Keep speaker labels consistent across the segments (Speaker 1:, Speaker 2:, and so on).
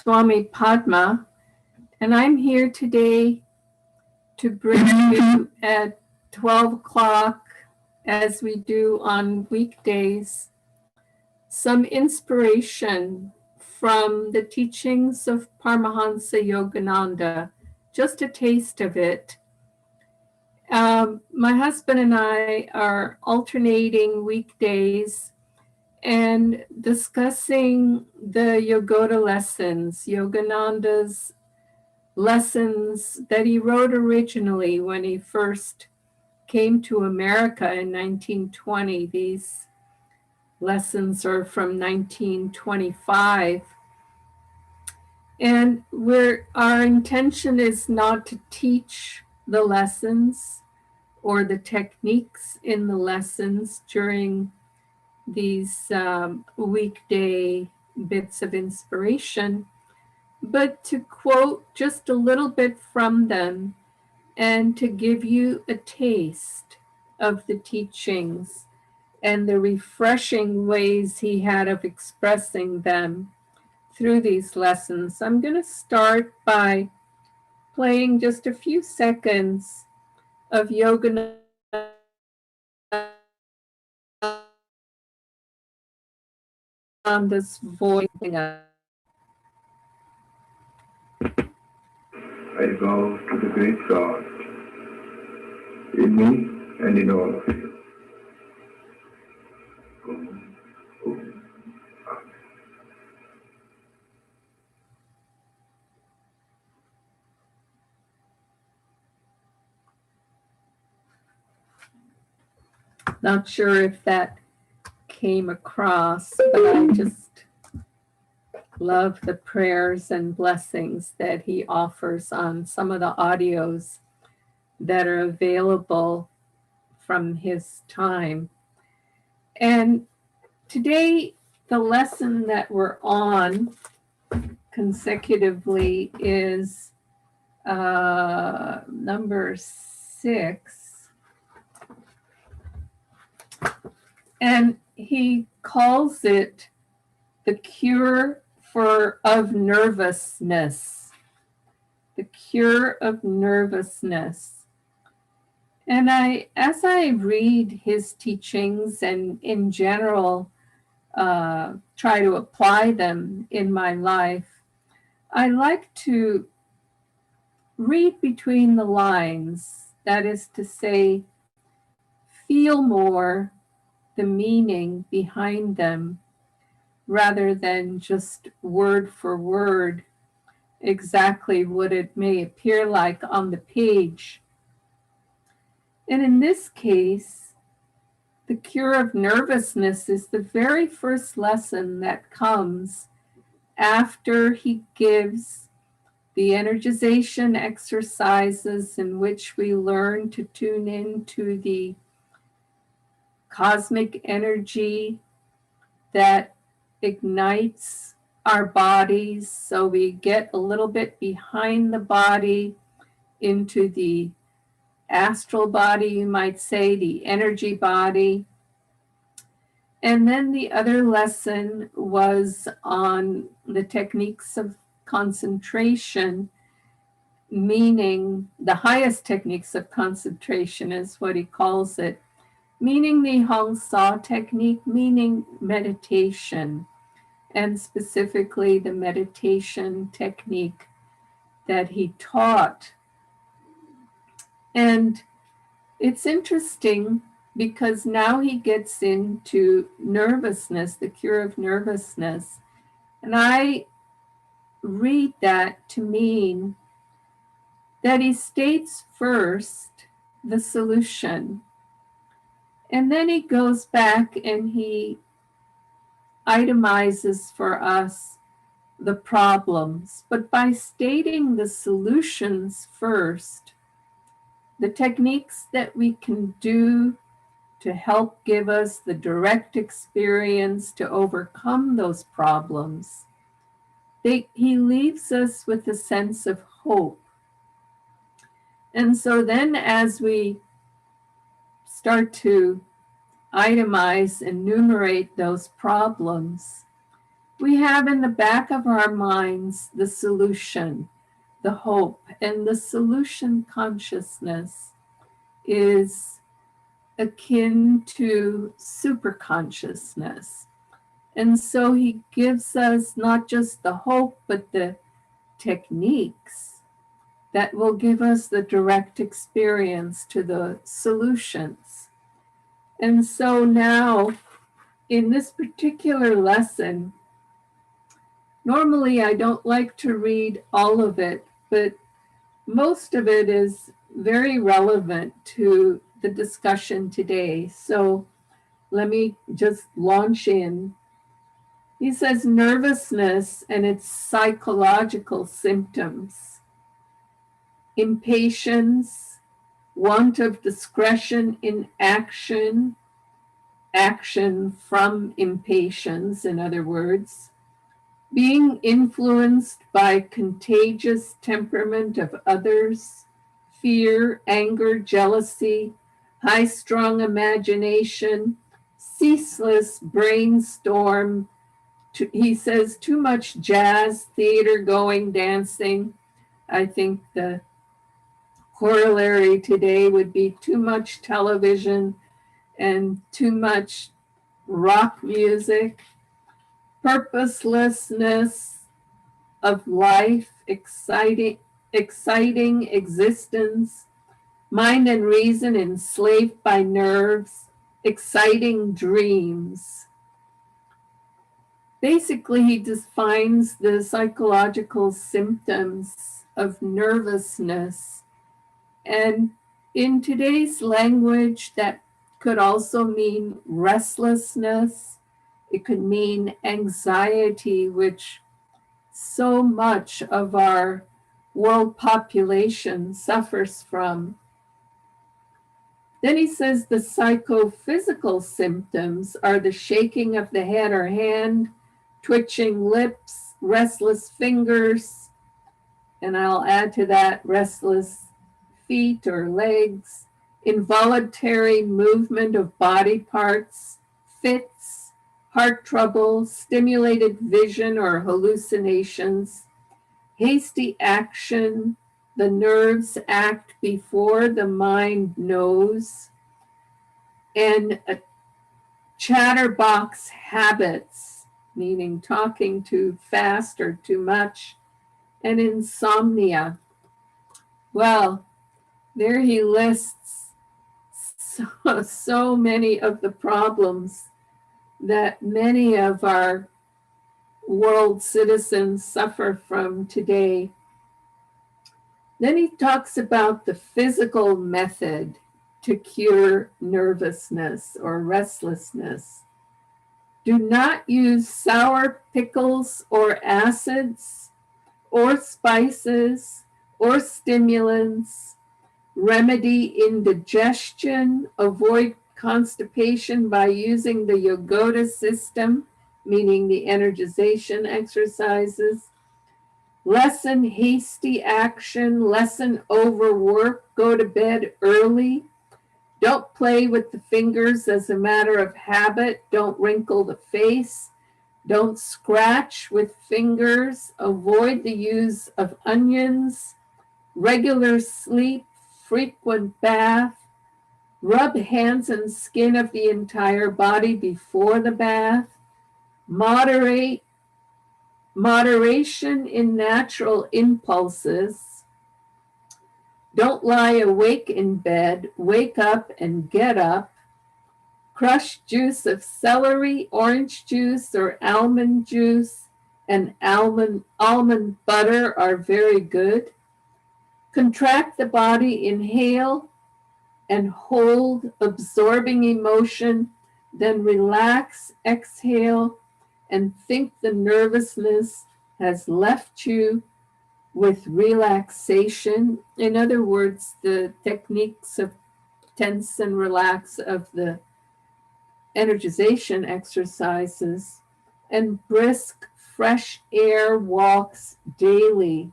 Speaker 1: Nayaswami Padma, and I'm here today to bring you at 12 o'clock, as we do on weekdays, some inspiration from the teachings of Paramhansa Yogananda, just a taste of it. My husband and I are alternating weekdays and discussing the Yogoda Lessons, Yogananda's lessons that he wrote originally when he first came to America in 1920. These lessons are from 1925. And our intention is not to teach the lessons or the techniques in the lessons during these weekday bits of inspiration, but to quote just a little bit from them and to give you a taste of the teachings and the refreshing ways he had of expressing them through these lessons. I'm going to start by playing just a few seconds of Yogananda's voice.
Speaker 2: I bow to the great God in me and in all of you. Om, Om, Amen.
Speaker 1: Not sure if that came across, but I just love the prayers and blessings that he offers on some of the audios that are available from his time. And today, the lesson that we're on consecutively is number 6. And he calls it the cure of nervousness. The cure of nervousness. And as I read his teachings and in general try to apply them in my life, I like to read between the lines. That is to say, feel more the meaning behind them rather than just word for word exactly what it may appear like on the page. And in this case, the cure of nervousness is the very first lesson that comes after he gives the energization exercises in which we learn to tune into the cosmic energy that ignites our bodies. So we get a little bit behind the body into the astral body, you might say, the energy body. And then the other lesson was on the techniques of concentration, meaning the highest techniques of concentration is what he calls it, meaning the Hong Sa technique, meaning meditation, and specifically the meditation technique that he taught. And it's interesting because now he gets into nervousness, the cure of nervousness. And I read that to mean that he states first the solution. And then he goes back and he itemizes for us the problems. But by stating the solutions first, the techniques that we can do to help give us the direct experience to overcome those problems, he leaves us with a sense of hope. And so then as we start to itemize and enumerate those problems, we have in the back of our minds the solution, the hope, and the solution consciousness is akin to superconsciousness. And so he gives us not just the hope, but the techniques that will give us the direct experience to the solutions. And so now, in this particular lesson, normally I don't like to read all of it, but most of it is very relevant to the discussion today. So let me just launch in. He says nervousness and its psychological symptoms: impatience, want of discretion in action, action from impatience, in other words, being influenced by contagious temperament of others, fear, anger, jealousy, high-strung imagination, ceaseless brainstorm. He says too much jazz, theater going, dancing. I think the corollary today would be too much television and too much rock music, purposelessness of life, exciting existence, mind and reason enslaved by nerves, exciting dreams. Basically, he defines the psychological symptoms of nervousness. And in today's language, that could also mean restlessness. It could mean anxiety, which so much of our world population suffers from. Then he says the psychophysical symptoms are the shaking of the head or hand, twitching lips, restless fingers, and I'll add to that restless feet or legs, involuntary movement of body parts, fits, heart trouble, stimulated vision or hallucinations, hasty action, the nerves act before the mind knows, and chatterbox habits, meaning talking too fast or too much, and insomnia. Well, there he lists so many of the problems that many of our world citizens suffer from today. Then he talks about the physical method to cure nervousness or restlessness. Do not use sour pickles or acids or spices or stimulants. Remedy indigestion. Avoid constipation by using the Yogoda system, meaning the energization exercises. Lessen hasty action. Lessen overwork. Go to bed early. Don't play with the fingers as a matter of habit. Don't wrinkle the face. Don't scratch with fingers. Avoid the use of onions. Regular sleep. Frequent bath. Rub hands and skin of the entire body before the bath. Moderation in natural impulses. Don't lie awake in bed. Wake up and get up. Crushed juice of celery, orange juice, or almond juice and almond butter are very good. Contract the body, inhale and hold, absorbing emotion, then relax, exhale, and think the nervousness has left you with relaxation. In other words, the techniques of tense and relax of the energization exercises, and brisk, fresh air walks daily.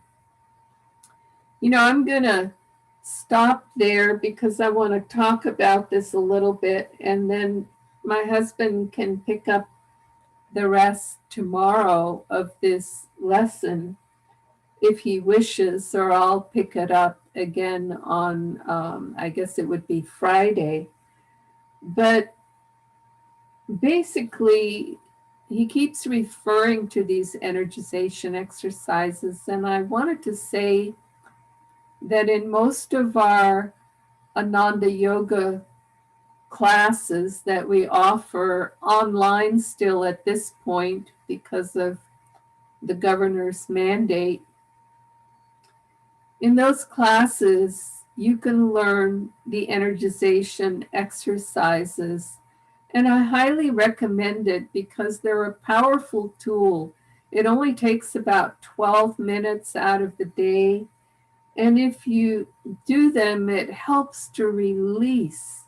Speaker 1: I'm going to stop there because I want to talk about this a little bit, and then my husband can pick up the rest tomorrow of this lesson if he wishes, or I'll pick it up again on, I guess it would be Friday. But basically, he keeps referring to these energization exercises, and I wanted to say that in most of our Ananda Yoga classes that we offer online still at this point because of the governor's mandate, in those classes, you can learn the energization exercises. And I highly recommend it because they're a powerful tool. It only takes about 12 minutes out of the day. And if you do them, it helps to release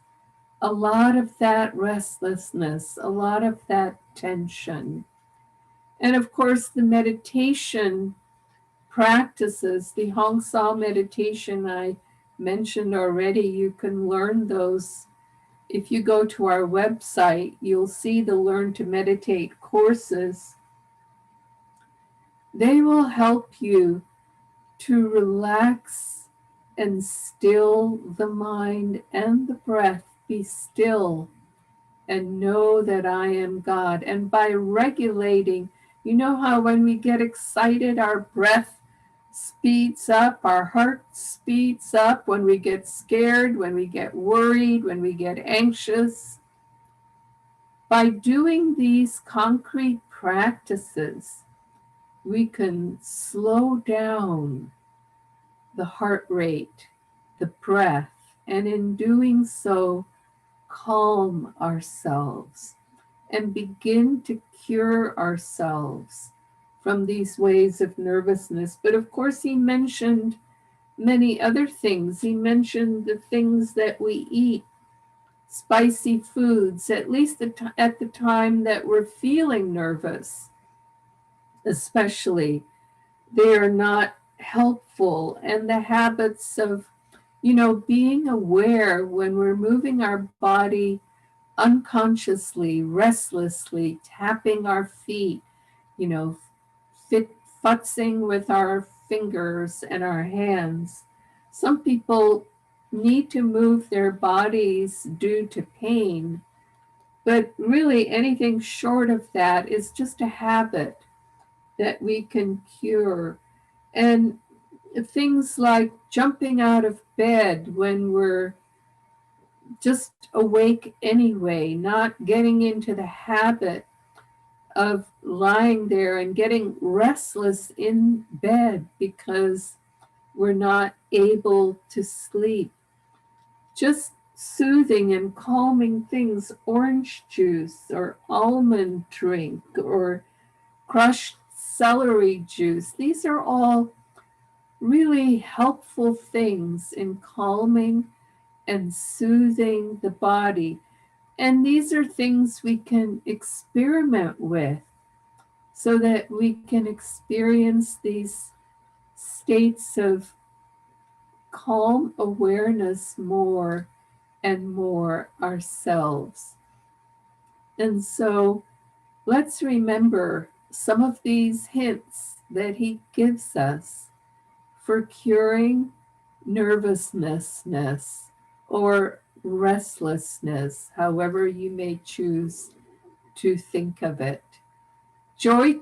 Speaker 1: a lot of that restlessness, a lot of that tension. And of course, the meditation practices, the Hong Sa meditation I mentioned already, you can learn those. If you go to our website, you'll see the Learn to Meditate courses. They will help you to relax and still the mind and the breath. Be still and know that I am God. And by regulating, you know how when we get excited, our breath speeds up, our heart speeds up, when we get scared, when we get worried, when we get anxious. By doing these concrete practices, we can slow down the heart rate, the breath, and in doing so, calm ourselves and begin to cure ourselves from these ways of nervousness. But of course, he mentioned many other things. He mentioned the things that we eat, spicy foods, at least at the time that we're feeling nervous, especially. They are not helpful. And the habits of, being aware when we're moving our body unconsciously, restlessly, tapping our feet, futzing with our fingers and our hands. Some people need to move their bodies due to pain, but really anything short of that is just a habit that we can cure. And things like jumping out of bed when we're just awake anyway, not getting into the habit of lying there and getting restless in bed because we're not able to sleep. Just soothing and calming things, orange juice or almond drink or crushed celery juice. These are all really helpful things in calming and soothing the body. And these are things we can experiment with so that we can experience these states of calm awareness more and more ourselves. And so let's remember some of these hints that he gives us for curing nervousness or restlessness, however you may choose to think of it. Joy to